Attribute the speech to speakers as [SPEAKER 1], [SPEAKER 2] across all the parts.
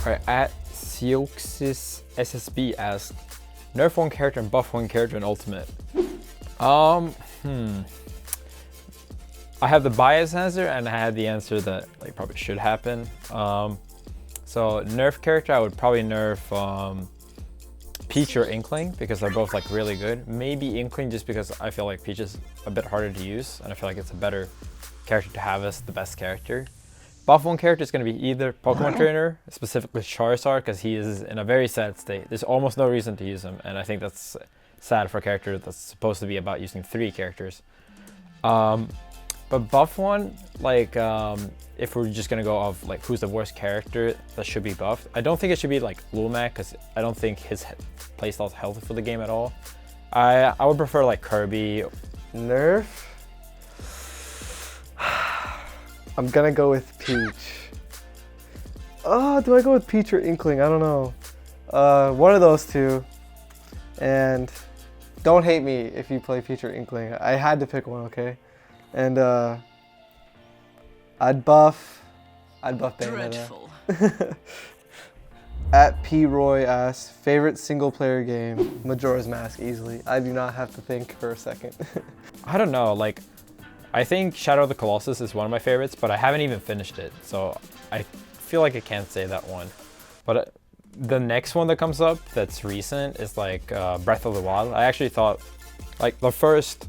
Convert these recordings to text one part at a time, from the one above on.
[SPEAKER 1] Alright, at Seoxis SSB asks, nerf one character and buff one character in Ultimate. I have the bias answer and I have the answer that like probably should happen. So nerf character, I would probably nerf Peach or Inkling because they're both like really good. Maybe Inkling just because I feel like Peach is a bit harder to use and I feel like it's a better character to have as the best character. Buff one character is going to be either Pokemon Trainer, specifically Charizard, because he is in a very sad state. There's almost no reason to use him, and I think that's sad for a character that's supposed to be about using 3 characters. But buff one, like if we're just gonna go off like who's the worst character that should be buffed, I don't think it should be like Lumac because I don't think his playstyle is healthy for the game at all. I would prefer like Kirby.
[SPEAKER 2] Nerf? I'm gonna go with Peach. Oh, do I go with Peach or Inkling? I don't know. One of those two. And don't hate me if you play Peach or Inkling. I had to pick one, okay? And I'd buff Bayonetta. At P Roy asks, favorite single player game? Majora's Mask, easily. I do not have to think for a second.
[SPEAKER 1] I don't know, like I think Shadow of the Colossus is one of my favorites, but I haven't even finished it, so I feel like I can't say that one. But the next one that comes up that's recent is like Breath of the Wild. I actually thought like the first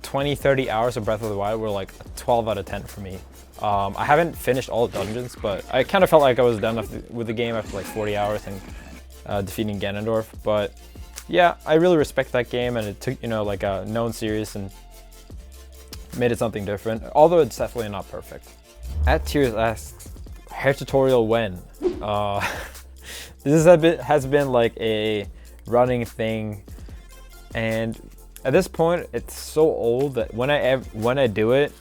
[SPEAKER 1] 20-30 hours of Breath of the Wild were like a 12 out of 10 for me. I haven't finished all the dungeons, but I kind of felt like I was done with the game after like 40 hours and defeating Ganondorf. But yeah, I really respect that game, and it took, you know, like a known series and made it something different, although it's definitely not perfect. At Tears asks, hair tutorial when? This has been like a running thing, and at this point it's so old that when I do it,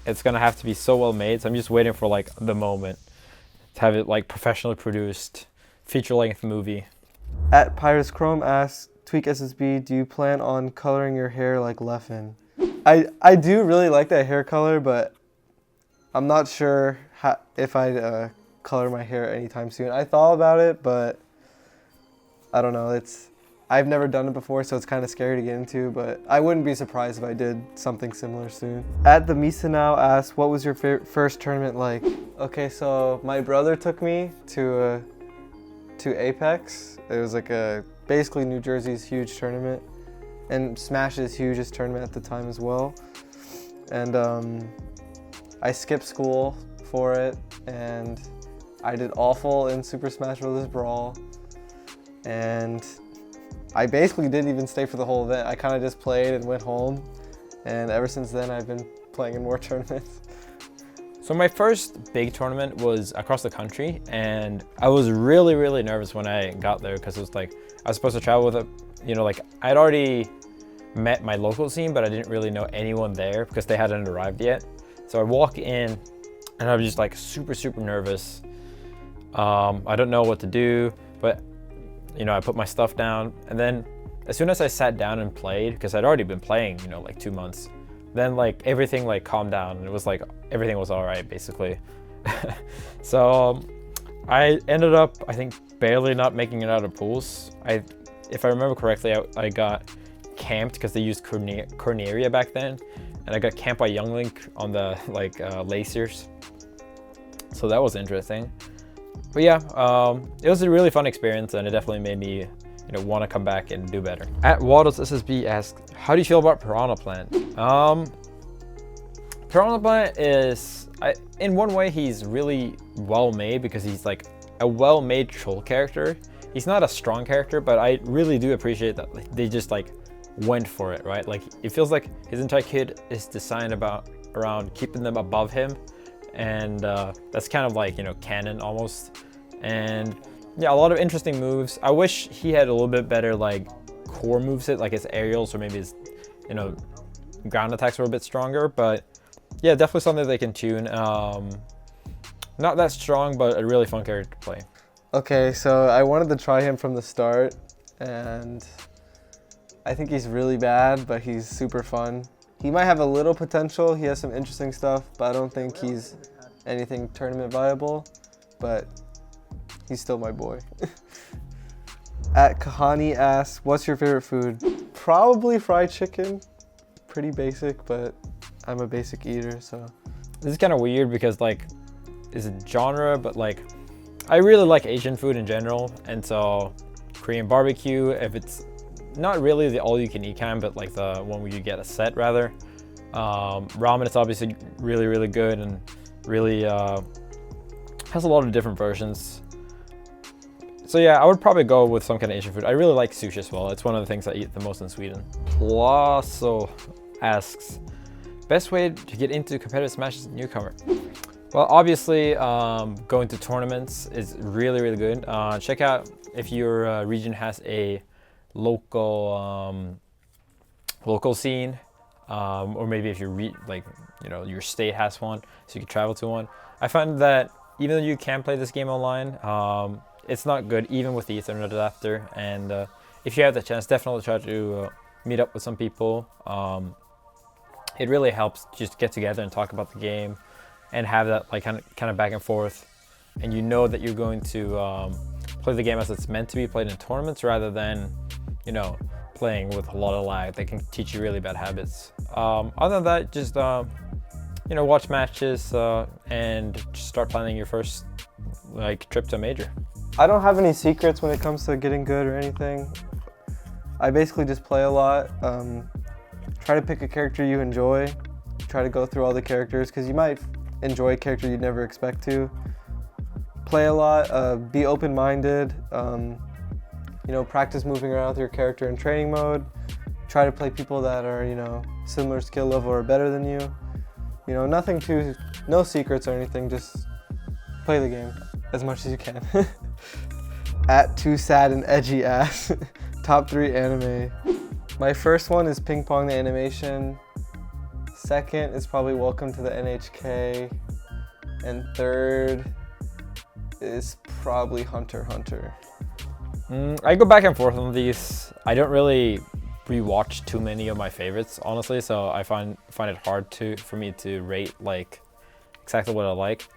[SPEAKER 1] it's gonna have to be so well made, so I'm just waiting for like the moment to have it like professionally produced feature-length movie.
[SPEAKER 2] At Pyrus Chrome asks, Tweek SSB, do you plan on coloring your hair like Leffen? I do really like that hair color, but I'm not sure if I'd color my hair anytime soon. I thought about it, but I don't know. I've never done it before, so it's kind of scary to get into, but I wouldn't be surprised if I did something similar soon. At the Misa Now asks, what was your first tournament like? Okay, so my brother took me to Apex. It was like basically New Jersey's huge tournament, and Smash's hugest tournament at the time as well. And I skipped school for it, and I did awful in Super Smash Bros. Brawl, and I basically didn't even stay for the whole event. I kind of just played and went home, and ever since then I've been playing in more tournaments.
[SPEAKER 1] So my first big tournament was across the country, and I was really, really nervous when I got there because it was like I was supposed to travel with like I'd already met my local scene, but I didn't really know anyone there because they hadn't arrived yet. So I walk in and I was just like super, super nervous. I don't know what to do, but I put my stuff down, and then as soon as I sat down and played, because I'd already been playing, like 2 months, then like everything like calmed down, and it was like everything was all right basically. So I ended up, I think, barely not making it out of pools. If I remember correctly, I got camped because they used Corneria back then, and I got camped by Young Link on the like lasers. So that was interesting. But yeah, it was a really fun experience, and it definitely made me want to come back and do better. At Waddles SSB asks, how do you feel about Piranha Plant? Piranha Plant is, in one way, he's really well made because he's like a well-made troll character. He's not a strong character, but I really do appreciate that they just like went for it, right? Like it feels like his entire kit is designed around keeping them above him, and that's kind of like canon almost. And yeah, a lot of interesting moves. I wish he had a little bit better like core moveset, like his aerials, or maybe his ground attacks were a bit stronger. But yeah, definitely something they can tune. Not that strong, but a really fun character to play.
[SPEAKER 2] Okay, so I wanted to try him from the start, and I think he's really bad, but he's super fun. He might have a little potential. He has some interesting stuff, but I don't think he's anything tournament viable. But he's still my boy. At Kahani asks, what's your favorite food? Probably fried chicken. Pretty basic, but I'm a basic eater, so.
[SPEAKER 1] This is kind of weird because like, it's a genre, but like, I really like Asian food in general. And so Korean barbecue, if it's not really the all-you-can-eat kind, but like the one where you get a set rather. Ramen is obviously really, really good and really has a lot of different versions. So yeah, I would probably go with some kind of Asian food. I really like sushi as well. It's one of the things I eat the most in Sweden. Plaso asks, best way to get into competitive Smash as a newcomer? Well, obviously, going to tournaments is really, really good. Check out if your region has a local local scene, or maybe if your state has one, so you can travel to one. I find that even though you can play this game online, it's not good even with the Ethernet adapter. And if you have the chance, definitely try to meet up with some people. It really helps just get together and talk about the game and have that like kind of back and forth, and you know that you're going to play the game as it's meant to be played in tournaments rather than playing with a lot of lag that can teach you really bad habits. Other than that, just watch matches and just start planning your first trip to a major.
[SPEAKER 2] I don't have any secrets when it comes to getting good or anything. I basically just play a lot. Try to pick a character you enjoy. Try to go through all the characters because you might enjoy a character you'd never expect to. Play a lot. Be open-minded. Practice moving around with your character in training mode. Try to play people that are similar skill level or better than you. No secrets or anything. Just play the game as much as you can. At Too Sad and Edgy ass, top 3 anime. My first one is Ping Pong the Animation. Second is probably Welcome to the NHK. And third is probably Hunter x Hunter.
[SPEAKER 1] I go back and forth on these. I don't really rewatch too many of my favorites, honestly, so I find it hard for me to rate exactly what I like.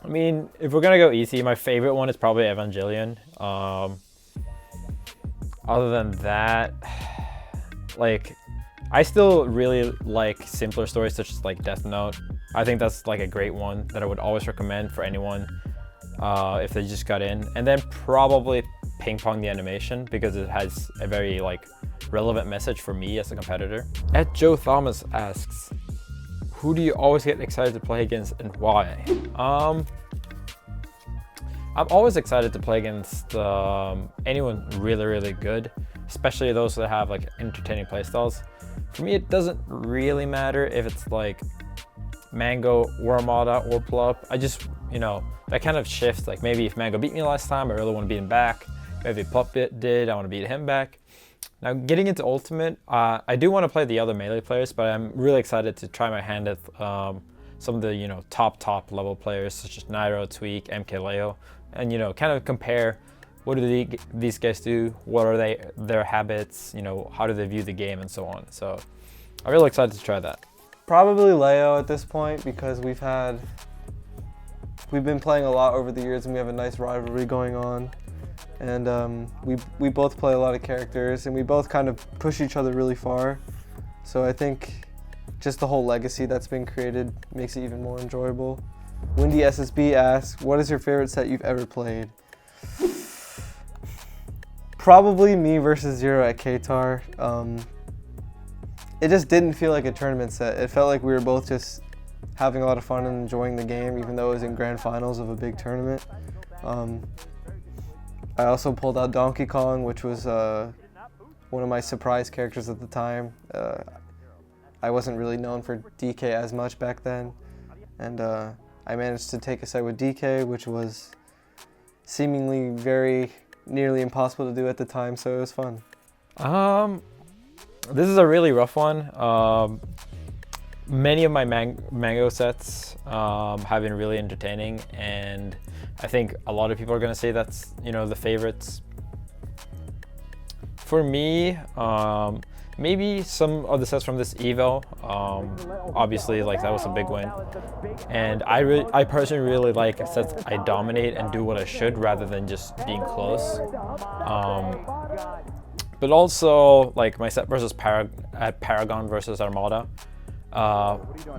[SPEAKER 1] I mean, if we're gonna go easy, my favorite one is probably Evangelion. Other than that, I still really like simpler stories such as Death Note. I think that's a great one that I would always recommend for anyone if they just got in. And then probably Ping Pong the Animation because it has a very relevant message for me as a competitor. At Joe Thomas asks, who do you always get excited to play against and why? I'm always excited to play against anyone really, really good, especially those that have entertaining playstyles. For me, it doesn't really matter if it's Mango or Armada or Plup. I just, that kind of shifts. Maybe if Mango beat me last time, I really want to beat him back. Maybe Plup did, I want to beat him back. Now, getting into Ultimate, I do want to play the other melee players, but I'm really excited to try my hand at some of the, top level players such as Nairo, Tweek, MK Leo, and, kind of compare what do these guys do, what are their habits, how do they view the game and so on. So I'm really excited to try that.
[SPEAKER 2] Probably Leo at this point because we've been playing a lot over the years and we have a nice rivalry going on. And we both play a lot of characters and we both kind of push each other really far. So I think just the whole legacy that's been created makes it even more enjoyable. Windy SSB asks, what is your favorite set you've ever played? Probably me versus Zero at Qatar. It just didn't feel like a tournament set. It felt like we were both just having a lot of fun and enjoying the game, even though it was in grand finals of a big tournament. I also pulled out Donkey Kong, which was one of my surprise characters at the time. I wasn't really known for DK as much back then. And I managed to take a set with DK, which was seemingly very nearly impossible to do at the time, so it was fun.
[SPEAKER 1] This is a really rough one. Many of my Mango sets have been really entertaining, and I think a lot of people are gonna say that's the favorites. For me, maybe some of the sets from this Evo. Obviously, like that was a big win, and I personally really like sets I dominate and do what I should rather than just being close. But also like my set versus at Paragon versus Armada,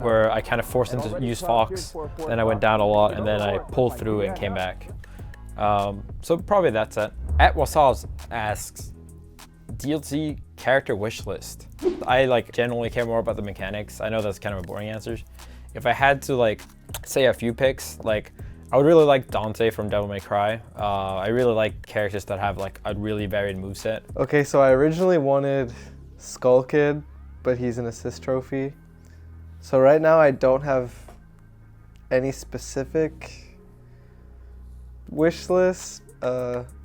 [SPEAKER 1] where I kind of forced him to use Fox, then I went down a lot, and then I pulled through and came back. So probably that set. At Wasabs asks, DLC character wish list. I like generally care more about the mechanics. I know that's kind of a boring answer. If I had to like say a few picks, like I would really like Dante from Devil May Cry. I really like characters that have like a really varied moveset.
[SPEAKER 2] Okay, so I originally wanted Skull Kid, but he's an assist trophy. So right now I don't have any specific wish list.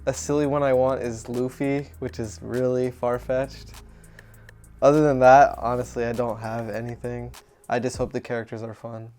[SPEAKER 2] A silly one I want is Luffy, which is really far-fetched. Other than that, honestly, I don't have anything. I just hope the characters are fun.